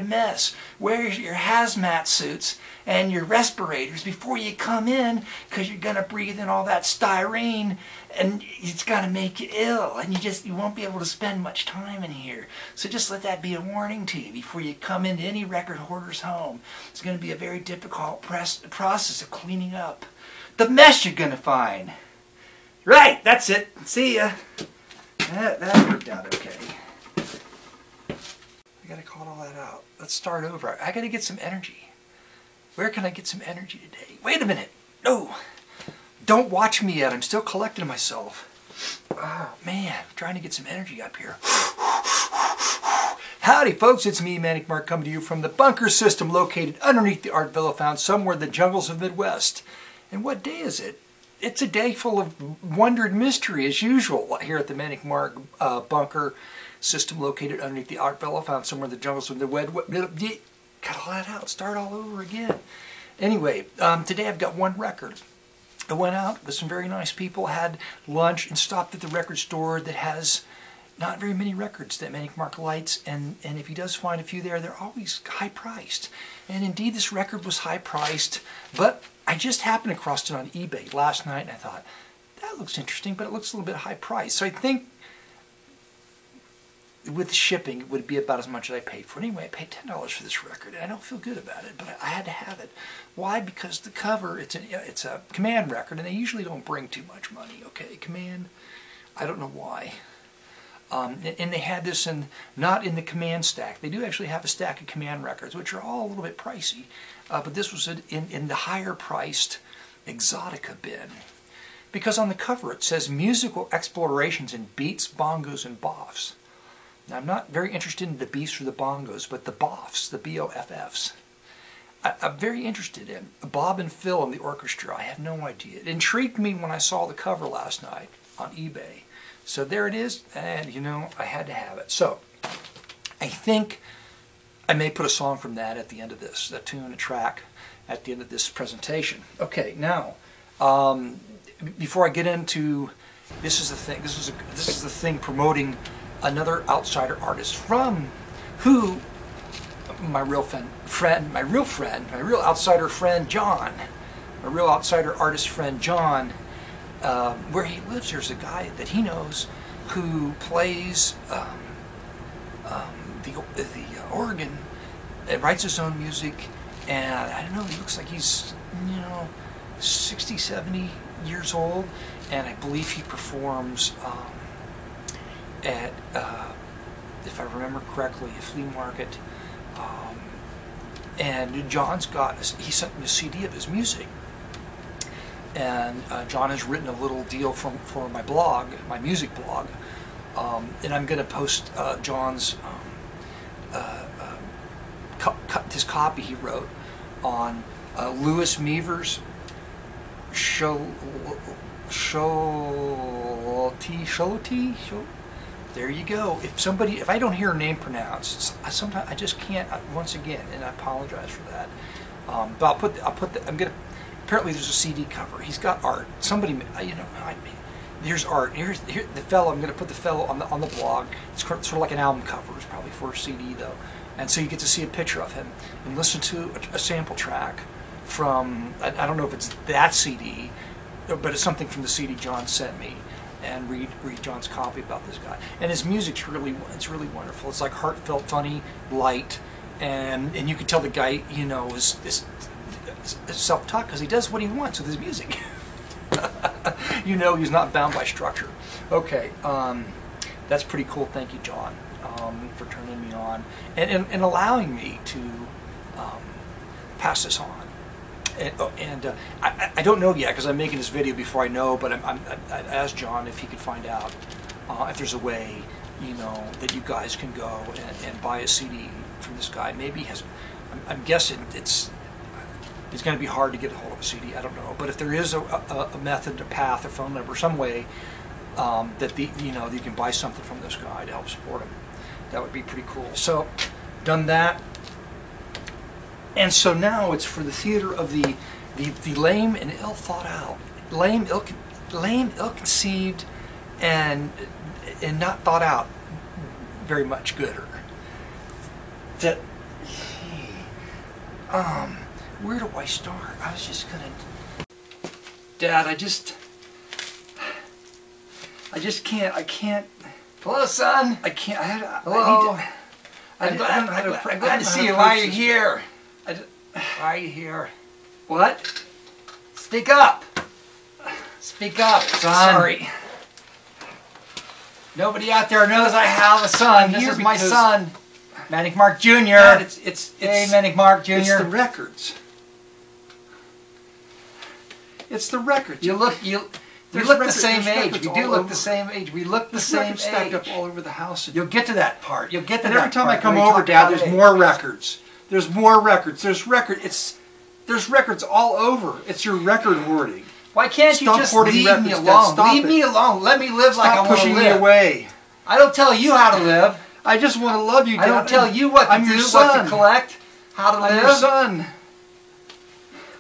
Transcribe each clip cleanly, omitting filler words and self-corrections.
mess. Wear your hazmat suits and your respirators before you come in, because you're going to breathe in all that styrene and it's going to make you ill, and you won't be able to spend much time in here. So just let that be a warning to you before you come into any record hoarder's home. It's going to be a very difficult process of cleaning up the mess you're going to find. Right, that's it. See ya. That worked out okay. I gotta call all that out. Let's start over. I gotta get some energy. Where can I get some energy today? Wait a minute. No. Don't watch me yet. I'm still collecting myself. Oh, man. I'm trying to get some energy up here. Howdy, folks. It's me, Manic Mark, coming to you from the bunker system located underneath the art villa found somewhere in the jungles of Midwest. And what day is it? It's a day full of wonder and mystery, as usual, here at the Manic Mark bunker system located underneath the art villa found somewhere in the jungles of the Midwest. Cut all that out. Start all over again. Anyway, today I've got one record. I went out with some very nice people, had lunch, and stopped at the record store that has not very many records that Manic Mark likes, and if he does find a few there, they're always high-priced. And indeed, this record was high-priced, but I just happened across it on eBay last night, and I thought, that looks interesting, but it looks a little bit high-priced. So I think with shipping, it would be about as much as I paid for it. Anyway, I paid $10 for this record, and I don't feel good about it, but I had to have it. Why? Because the cover, it's a Command record, and they usually don't bring too much money, okay? Command, I don't know why. And they had this not in the Command stack. They do actually have a stack of Command records, which are all a little bit pricey, but this was in the higher-priced Exotica bin. Because on the cover it says Musical Explorations in Beats, Bongos, and Boffs. Now, I'm not very interested in the beats or the bongos, but the boffs, the B-O-F-Fs. I'm very interested in Bob and Phil and the orchestra. I have no idea. It intrigued me when I saw the cover last night on eBay. So there it is, and you know, I had to have it. So I think I may put a song from that at the end of this, a tune, a track at the end of this presentation. Okay, now, before I get into, this is the thing. This is the thing promoting another outsider artist from who my real outsider friend John, my real outsider artist friend John, where he lives, there's a guy that he knows who plays the organ and writes his own music, and I don't know, he looks like he's, you know, 60, 70 years old, and I believe he performs at, if I remember correctly, a flea market, and John's he sent me a CD of his music, and John has written a little deal for my blog, my music blog, and I'm going to post John's his copy he wrote on Louis Meevers-Scholte. There you go. If I don't hear a name pronounced, sometimes I just can't. Once again, and I apologize for that. But apparently there's a CD cover. He's got art. Somebody, you know, there's art. Here's the fellow. I'm going to put the fellow on the blog. It's sort of like an album cover. It's probably for a CD though, and so you get to see a picture of him and listen to a sample track from. I don't know if it's that CD, but it's something from the CD John sent me. And read John's copy about this guy, and his music's really wonderful. It's like heartfelt, funny, light, and you can tell the guy, you know, is self-taught because he does what he wants with his music. You know, he's not bound by structure. Okay, that's pretty cool. Thank you, John, for turning me on and allowing me to pass this on. And I don't know yet because I'm making this video before I know, but I asked John if he could find out if there's a way, you know, that you guys can go and buy a CD from this guy. Maybe I'm guessing it's going to be hard to get a hold of a CD. I don't know, but if there is a method, a path, a phone number, some way that you can buy something from this guy to help support him, that would be pretty cool. So, done that. And so now it's for the theater of the lame and ill thought out, lame, ill-conceived, and not thought out very much gooder. That Where do I start? I was just gonna... Dad, I just can't. Hello, son. I can't. Hello. I'm glad to see you. Why are you here? Why are you here? What? Speak up. Speak up, son. Sorry. Nobody out there knows I have a son. This is my son, Manic Mark Jr. Dad, it's hey, Manic Mark Jr. It's the records. It's the records. You look the same age. We do look the same age. We look the same age. Stacked up all over the house. You'll get to that part. You'll get to that part. Every time I come over, Dad, there's more records. There's more records. There's records all over. It's your record hoarding. Why can't you just leave me alone? Leave me alone. Let me live like I want to live. Stop pushing me away. I don't tell you how to live. I just want to love you, Dad. I don't tell you what to do, what to collect, how to live. I'm your son.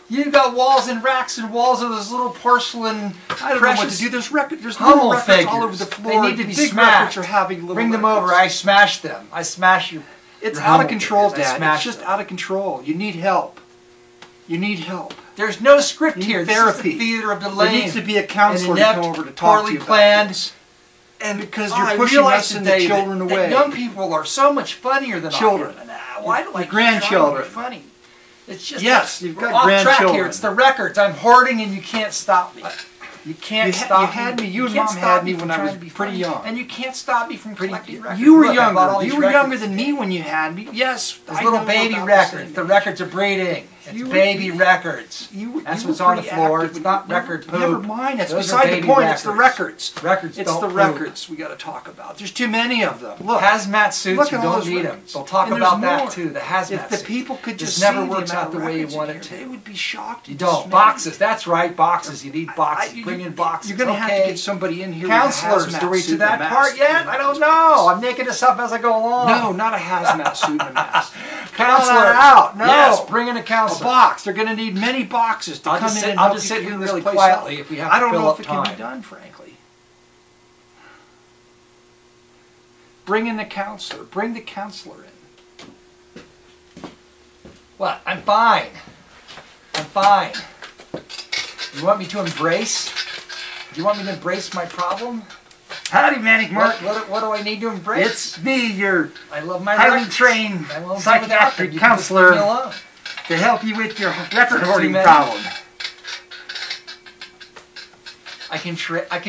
You've got walls and racks and walls of those little porcelain. I don't know what to do. There's records. There's little records all over the floor. They need to be smashed. Bring them over. I smash them. I smash you. It's out of control, Dad. It's just out of control. You need help. You need help. There's no script here. Therapy. This is the theater of the lame. There needs to be a counselor to come over to talk to you about this. And because you're pushing us and the children away. That young people are so much funnier than children. Why do I grandchildren? Funny. It's just yes, you've got off grandchildren. Track here. It's the records. I'm hoarding, and you can't stop me. You can't stop me. You had me. You and Mom had me when I was pretty young. And you can't stop me from collecting records. You were younger. You were younger than me when you had me. Yes, those little baby records. The records are breeding. It's baby records. That's what's on the floor. It's not record poop. Never mind. That's beside the point. It's the records. Records. It's the records we got to talk about. There's too many of them. Look, hazmat suits. You don't need them. We'll talk about that too. The hazmat suits. If the people could just never works out the way you want it to. They would be shocked. You don't. Boxes. That's right. Boxes. You need boxes. Bring in boxes. You're going to have to get somebody in here. Counselors. Do we to that part yet? I don't know. I'm making this up as I go along. No, not a hazmat suit and a mask. Counselor out. No. Yes. Bring in a counselor. A box. They're going to need many boxes to come in and I'll just sit here really quietly if we have to I don't fill know up if it time. can be done, frankly. Bring in the counselor. Bring the counselor in. What? I'm fine. I'm fine. You want me to embrace? Do you want me to embrace my problem? Howdy, Manic Mark. What do I need to embrace? It's me, your I love my highly trained psychiatric counselor to help you with your record hoarding problem. I can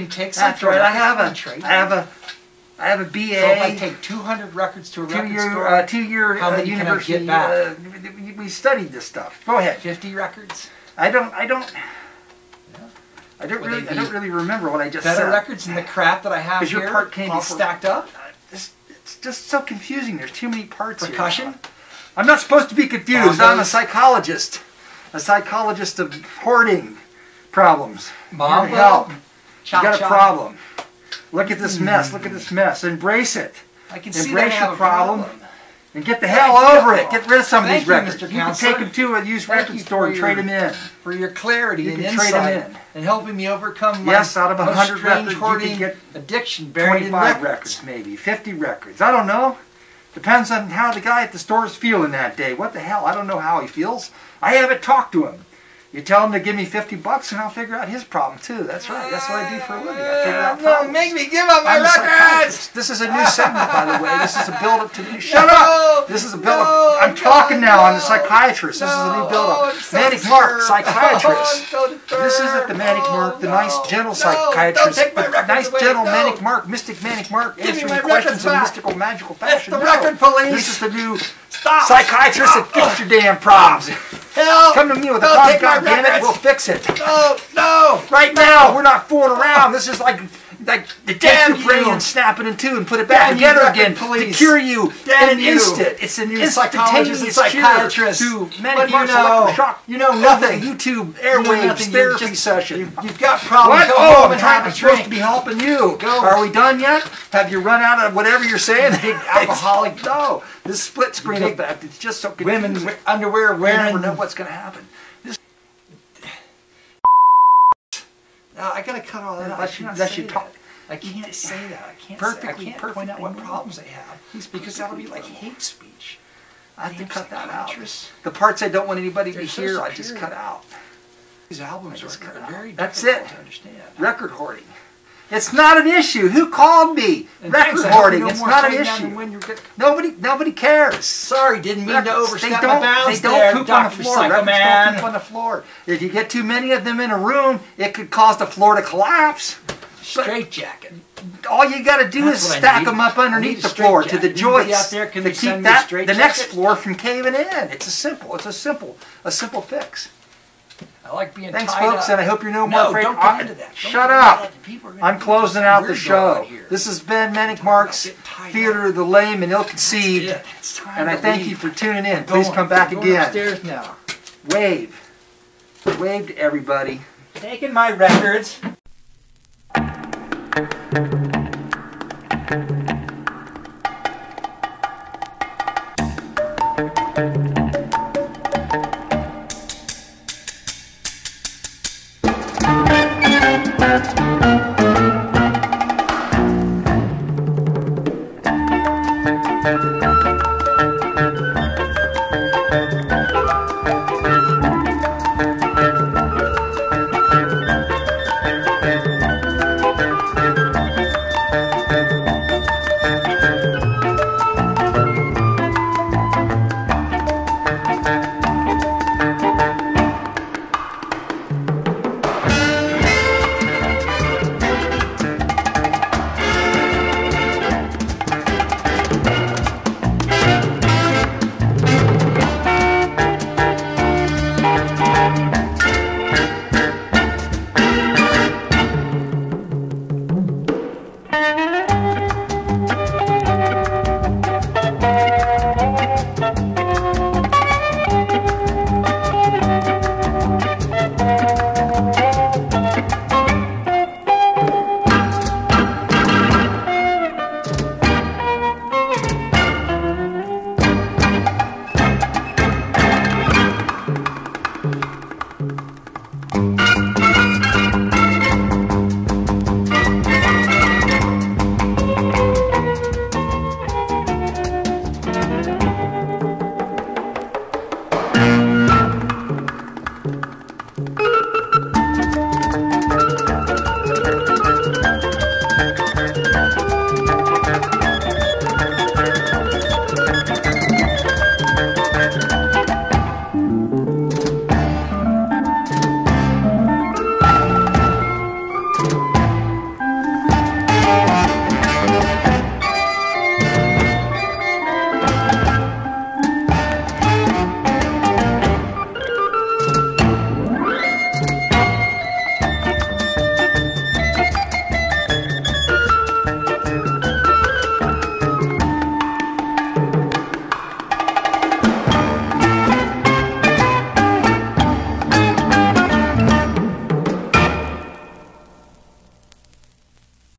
take some. That's right. I have a BA. So if I take 200 records to a record store, two-year how many university, can I get back? We studied this stuff. Go ahead. 50 records. I don't really remember what I just said. Better records than the crap that I have here. Your part came all stacked up. It's just so confusing. There's too many parts. Percussion. I'm not supposed to be confused. Bongos. I'm a psychologist of hoarding problems. Mom, help. You got a problem. Look at this mess. Look at this mess. Embrace it. I can see Embrace that your problem. And get the hell over it. Get rid of some of these records. You can take them to a used record store and trade them in. For your clarity and insight. Trade them in. And helping me overcome my out of 100 records, you can get addiction buried in 25 records, maybe 50 records. I don't know. Depends on how the guy at the store is feeling that day. What the hell? I don't know how he feels. I haven't talked to him. You tell him to give me $50 and I'll figure out his problem too. That's right. That's what I do for a living. I figure out problems. Don't make me give up my records! This is a new segment, by the way. This is a build-up to the new... Shut up! This is a build-up... I'm talking now. I'm the psychiatrist. This is a new build-up. Manic Mark, psychiatrist. This isn't the Manic Mark, the nice, gentle psychiatrist. The nice, gentle Manic Mark, mystic Manic Mark, answering questions in a mystical, magical fashion. It's the record police! This is the new psychiatrist that fixes your damn problems. Help! Come to me with a problem, goddammit, we'll fix it. No! Right now, we're not fooling around. This is like the damn your brain and snap it in two and put it back together again to cure you in an instant. It's an psychologist and psychiatrist. What do you know? Shock. You know nothing. YouTube airwaves therapy session. You've got problems. What? Oh, I'm supposed to be helping you. Are we done yet? Have you run out of whatever you're saying? Big alcoholic. No. This split screen effect. It's just so confusing. Women underwear wearing. You never know what's going to happen. I gotta cut all that out. Unless you talk. I can't say that. I can't perfectly point out what problems they have. Because that'll be like hate speech. I have to cut that out. psychiatrist. The parts I don't want anybody to They're so hear, I just superior. cut out. These albums just cut are out. very That's difficult it. to understand. Record hoarding. It's not an issue. Who called me? And Record thanks, I hope hoarding. you know It's more not an taking down than issue. when you're good. Nobody cares. Sorry, didn't mean to Records. overstep They my don't, bounds they don't there, poop on the Dr. floor. Psycho Records Man. don't poop on the floor. If you get too many of them in a room, it could cause the floor to collapse. Straight jacket. All you got to do That's is what I stack need. them up I need underneath a the straight floor to jacket. the Anybody joists out there can to send keep me a that straight the next jacket? floor from caving in. It's a simple fix. I like being Thanks, tied folks, up. and I hope you're no more No, afraid. don't get into that. Don't Shut get into up. that. People are gonna I'm think closing there's out some the weirdo show. out here. This has been Manic Mark's getting tied Theater up. of the Lame and Ill-Conceived, Yeah, it's time and I to thank leave. you for tuning in. I'm Please going. come back I'm going again. upstairs now. Wave. Wave to everybody. Taking my records.